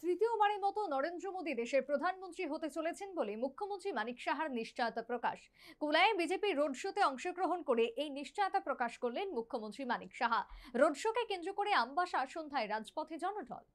তৃতীয়বারের মতো নরেন্দ্র মোদী দেশের প্রধানমন্ত্রী হতে চলেছেন বলে মুখ্যমন্ত্রী মানিক সাহার নিশ্চয়তা প্রকাশ। কুলায় বিজেপি রোড শোতে অংশগ্রহণ করে এই নিশ্চয়তা প্রকাশ করলেন মুখ্যমন্ত্রী মানিক সাহা। রোড শোকে কেন্দ্র করে আমবাসা সন্ধ্যায় রাজপথে জনঢল।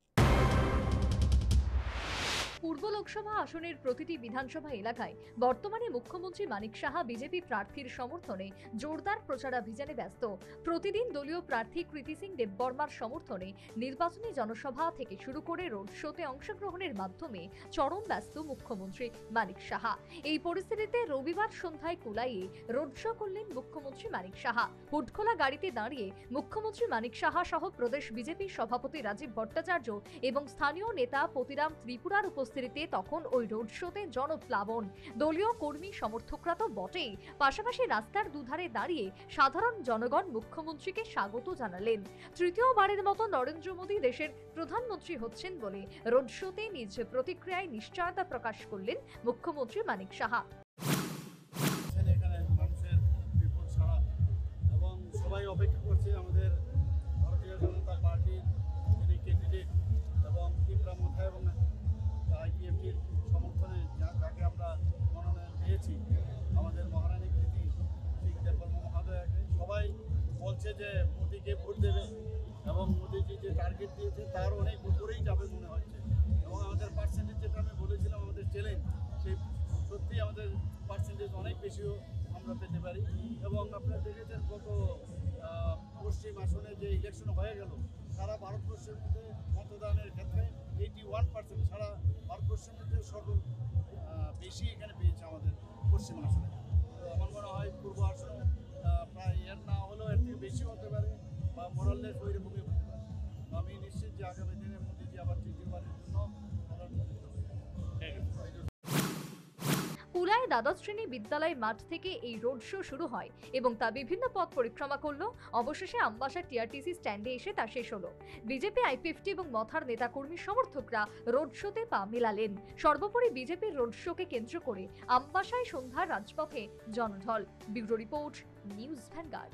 পূর্ব লোকসভা আসনের প্রতিটি বিধানসভা এলাকায় বর্তমানে মুখ্যমন্ত্রী মানিক সাহা বিজেপি প্রার্থীর সমর্থনে জোরদার প্রচারাভিযানে ব্যস্ত। প্রতিদিন দলীয় প্রার্থী কৃতি সিং দেববর্মার সমর্থনে নির্বাচনী জনসভা থেকে শুরু করে রোড শোতে অংশগ্রহণের মাধ্যমে চরম ব্যস্ত মুখ্যমন্ত্রী মানিক সাহা। এই পরিস্থিতিতে রবিবার সন্ধ্যায় কুলাইয়ে রোড শো করলেন মুখ্যমন্ত্রী মানিক সাহা। হুডখোলা গাড়িতে দাঁড়িয়ে মুখ্যমন্ত্রী মানিক সাহা সহ প্রদেশ বিজেপি সভাপতি রাজীব ভট্টাচার্য এবং স্থানীয় নেতা পতিরাম ত্রিপুরার উপস্থিতিতে তখন ওই রোড শোতে জনপ্লাবন। দলীয় কর্মী সমর্থকরা তো বটেই, পাশাপাশি রাস্তার দুধারে দাঁড়িয়ে সাধারণ জনগণ মুখ্যমন্ত্রীকে স্বাগত জানালেন। তৃতীয়বারের মতো নরেন্দ্র মোদী দেশের প্রধানমন্ত্রী হচ্ছেন বলে রোড শোতে নিজ প্রতিক্রিয়ায় নিশ্চয়তা প্রকাশ করলেন মুখ্যমন্ত্রী মানিক সাহা। এবং সবাই অপেক্ষা করছে আমাদের ভারতীয় জনতা পার্টির যিনি ক্যান্ডিডেট এবং ত্রিপুরা মোথা এবং আইপিএফটির সমর্থনে যাকে আমরা মনোনয়ন দিয়েছি, আমাদের মহারানী কৃতি সিং দেববর্মা মহোদয়াকে। সবাই বলছে যে মোদীকে ভোট দেবে এবং মোদীজি যে টার্গেট দিয়েছে তার অনেক উপরেই যাবে মনে হচ্ছে। এবং আমাদের পার্সেন্টেজ যেটা আমি বলেছিলাম আমাদের চ্যালেঞ্জ, সেই সত্যি আমাদের পার্সেন্টেজ অনেক বেশিও আমরা পেতে পারি। এবং আপনারা দেখেছেন গত পশ্চিম আসনে যে ইলেকশন হয়ে গেল, সারা ভারতবর্ষের মধ্যে মতদানের ক্ষেত্রে 81% সারা ভারতবর্ষের মধ্যে বেশি এখানে পেয়েছে আমাদের পশ্চিম আসনে। তো আমার মনে হয় পূর্ব আসনে প্রায় এর না হলেও এর থেকে বেশি হতে পারে বা মোরাললেস ওই রকমই হতে পারে। তো আমি নিশ্চিত যে আগামী দিনে মোদীজি আবার তৃতীয়বারের জন্য প্রধানমন্ত্রী হবে। কুলায় দ্বাদশ শ্রেণী বিদ্যালয় মাঠ থেকে এই রোড শো শুরু হয় এবং তা বিভিন্ন পথ পরিক্রমা করলো। অবশেষে আমবাসা টিআরটিসি স্ট্যান্ডে এসে তা শেষ হলো। বিজেপি, আইপিএফটি এবং মথার নেতাকর্মী সমর্থকরা রোড শোতে পা মেলালেন। সর্বোপরি বিজেপির রোড শোকে কেন্দ্র করে আমবাসায় সন্ধ্যার রাজপথে জনঢল। Bureau report, news vanguard.